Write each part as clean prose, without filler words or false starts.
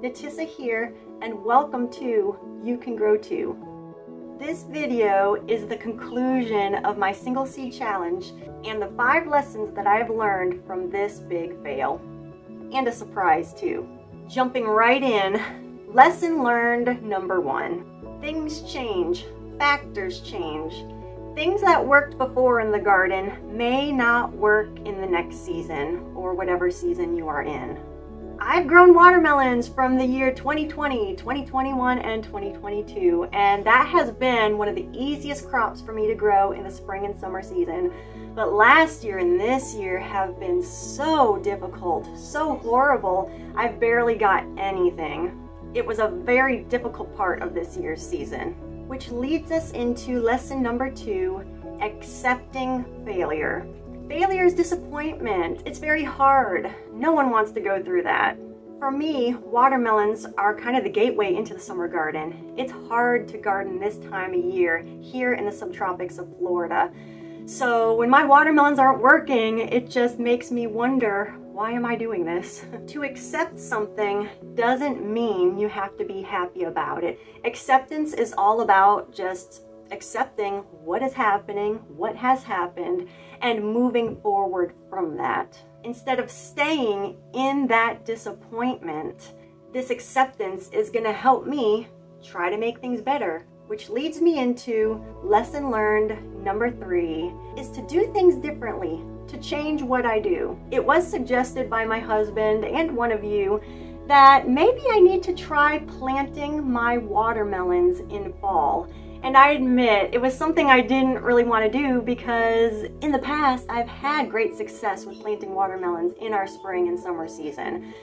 Natissa here, and welcome to You Can Grow Too. This video is the conclusion of my single seed challenge and the 5 lessons that I've learned from this big fail. And a surprise too. Jumping right in, lesson learned number 1. Things change, factors change. Things that worked before in the garden may not work in the next season or whatever season you are in. I've grown watermelons from the year 2020, 2021, and 2022, and that has been one of the easiest crops for me to grow in the spring and summer season. But last year and this year have been so difficult, so horrible, I've barely got anything. It was a very difficult part of this year's season, which leads us into lesson number 2, accepting failure. Failure is disappointment. It's very hard. No one wants to go through that. For me, watermelons are kind of the gateway into the summer garden. It's hard to garden this time of year here in the subtropics of Florida. So when my watermelons aren't working, it just makes me wonder, why am I doing this? To accept something doesn't mean you have to be happy about it. Acceptance is all about just accepting what is happening, what has happened, and moving forward from that. Instead of staying in that disappointment, this acceptance is going to help me try to make things better, which leads me into lesson learned number 3, is to do things differently, to change what I do. It was suggested by my husband and one of you that maybe I need to try planting my watermelons in fall. And I admit, it was something I didn't really want to do because in the past, I've had great success with planting watermelons in our spring and summer season.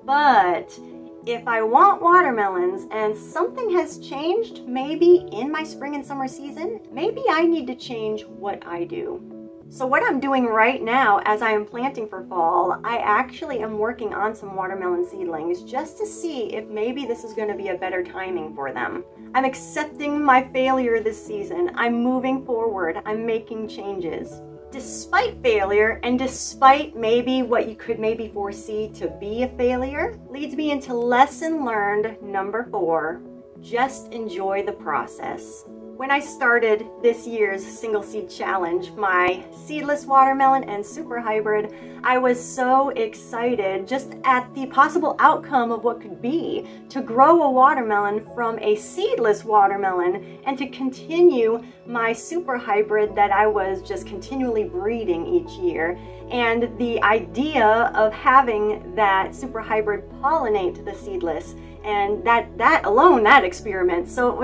But if I want watermelons and something has changed maybe in my spring and summer season, maybe I need to change what I do. So what I'm doing right now as I am planting for fall, I actually am working on some watermelon seedlings just to see if maybe this is going to be a better timing for them. I'm accepting my failure this season. I'm moving forward. I'm making changes. Despite failure and despite maybe what you could maybe foresee to be a failure, leads me into lesson learned number 4, just enjoy the process. When I started this year's single seed challenge, my seedless watermelon and super hybrid, I was so excited just at the possible outcome of what could be to grow a watermelon from a seedless watermelon and to continue my super hybrid that I was just continually breeding each year. And the idea of having that super hybrid pollinate the seedless, and that experiment. So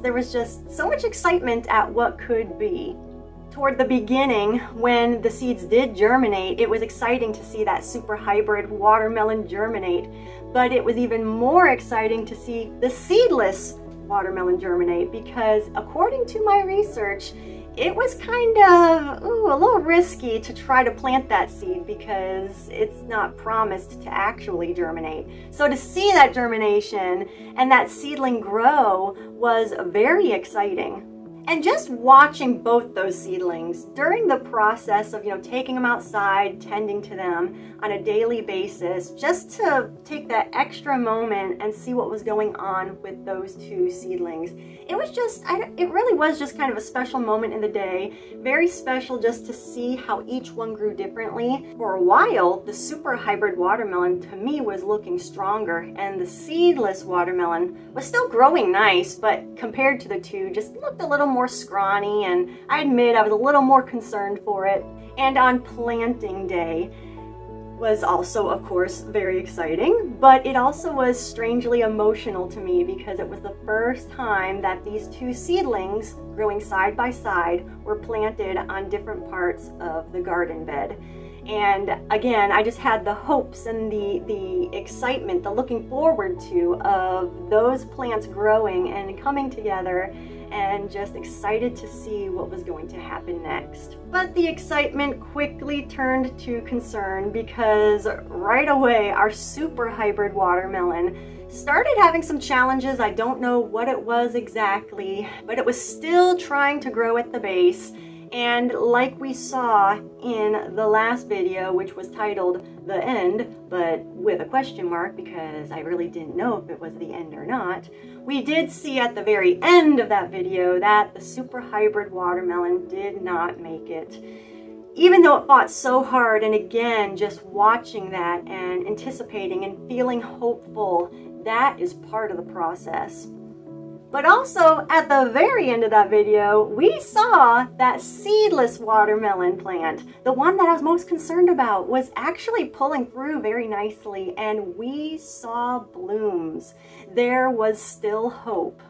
there was just so much excitement at what could be. Toward the beginning, when the seeds did germinate, it was exciting to see that super hybrid watermelon germinate, but it was even more exciting to see the seedless watermelon germinate because according to my research, it was kind of a little risky to try to plant that seed because it's not promised to actually germinate. So to see that germination and that seedling grow was very exciting. And just watching both those seedlings during the process of, taking them outside, tending to them on a daily basis, just to take that extra moment and see what was going on with those 2 seedlings. It really was just kind of a special moment in the day, very special just to see how each one grew differently. For a while, the super hybrid watermelon to me was looking stronger, and the seedless watermelon was still growing nice, but compared to the 2, just looked a little more scrawny, and I admit I was a little more concerned for it. And on planting day was also, of course, very exciting, but it also was strangely emotional to me because it was the first time that these 2 seedlings growing side by side were planted on different parts of the garden bed. And again, I just had the hopes and the excitement, the looking forward to of those plants growing and coming together, and just excited to see what was going to happen next. But the excitement quickly turned to concern because right away our super hybrid watermelon started having some challenges. I don't know what it was exactly, but it was still trying to grow at the base. And like we saw in the last video, which was titled The End, but with a question mark because I really didn't know if it was the end or not, we did see at the very end of that video that the super hybrid watermelon did not make it. Even though it fought so hard, and again, just watching that and anticipating and feeling hopeful, that is part of the process. But also, at the very end of that video, we saw that seedless watermelon plant, the one that I was most concerned about, was actually pulling through very nicely, and we saw blooms. There was still hope.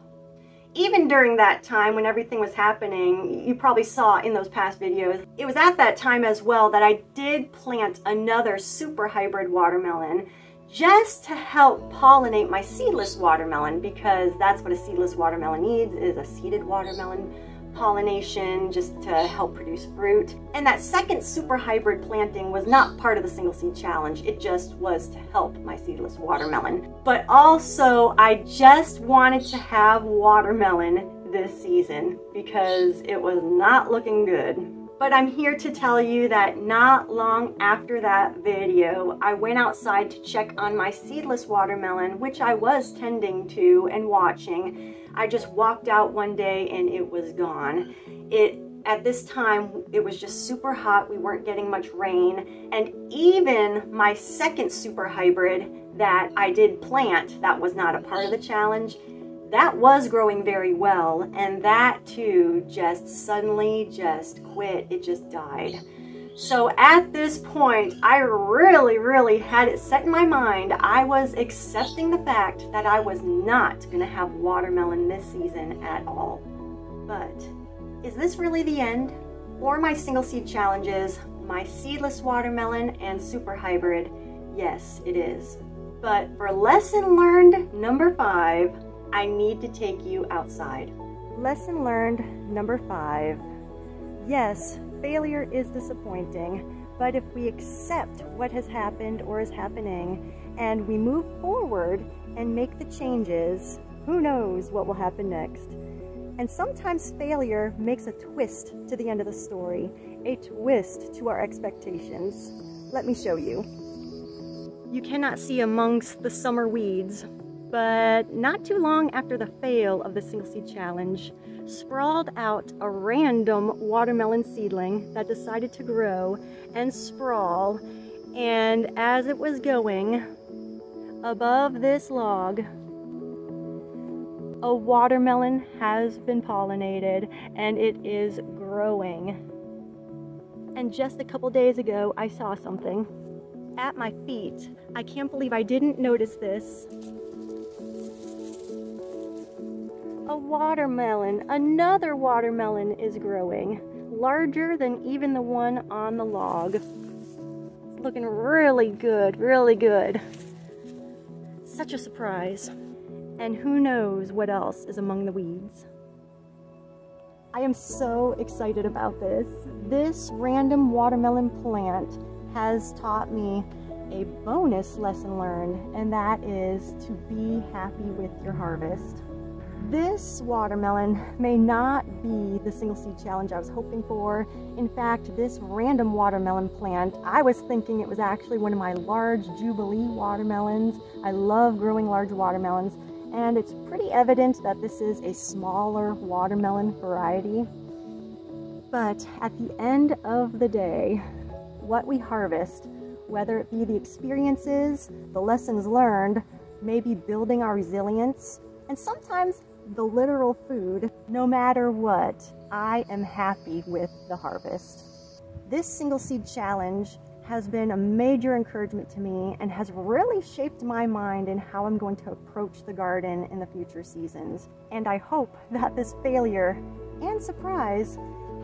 Even during that time when everything was happening, you probably saw in those past videos, it was at that time as well that I did plant another super hybrid watermelon just to help pollinate my seedless watermelon, because that's what a seedless watermelon needs, is a seeded watermelon pollination just to help produce fruit. And that second super hybrid planting was not part of the single seed challenge, it just was to help my seedless watermelon. But also I just wanted to have watermelon this season because it was not looking good. But I'm here to tell you that not long after that video, I went outside to check on my seedless watermelon, which I was tending to and watching. I just walked out one day and it was gone. At this time, it was just super hot. We weren't getting much rain. And even my second super hybrid that I did plant, that was not a part of the challenge, that was growing very well, and that too just suddenly just quit. It just died. So at this point, I really had it set in my mind. I was accepting the fact that I was not going to have watermelon this season at all. But is this really the end? For my single seed challenges, my seedless watermelon and super hybrid, yes, it is. But for lesson learned number 5, I need to take you outside. Lesson learned number 5. Yes, failure is disappointing, but if we accept what has happened or is happening and we move forward and make the changes, who knows what will happen next. And sometimes failure makes a twist to the end of the story, a twist to our expectations. Let me show you. You cannot see amongst the summer weeds, but not too long after the fail of the single seed challenge, sprawled out a random watermelon seedling that decided to grow and sprawl. And as it was going, above this log, a watermelon has been pollinated and it is growing. And just a couple days ago, I saw something at my feet. I can't believe I didn't notice this. A watermelon, another watermelon is growing, larger than even the one on the log. It's looking really good, really good. Such a surprise. And who knows what else is among the weeds. I am so excited about this. This random watermelon plant has taught me a bonus lesson learned, and that is to be happy with your harvest. This watermelon may not be the single seed challenge I was hoping for. In fact, this random watermelon plant, I was thinking it was actually one of my large Jubilee watermelons. I love growing large watermelons, and it's pretty evident that this is a smaller watermelon variety. But at the end of the day, what we harvest, whether it be the experiences, the lessons learned, maybe building our resilience, and sometimes the literal food, no matter what, I am happy with the harvest. This single seed challenge has been a major encouragement to me and has really shaped my mind in how I'm going to approach the garden in the future seasons. And I hope that this failure and surprise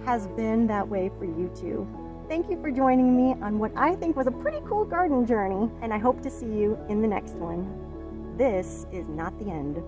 has been that way for you too. Thank you for joining me on what I think was a pretty cool garden journey, and I hope to see you in the next one. This is not the end.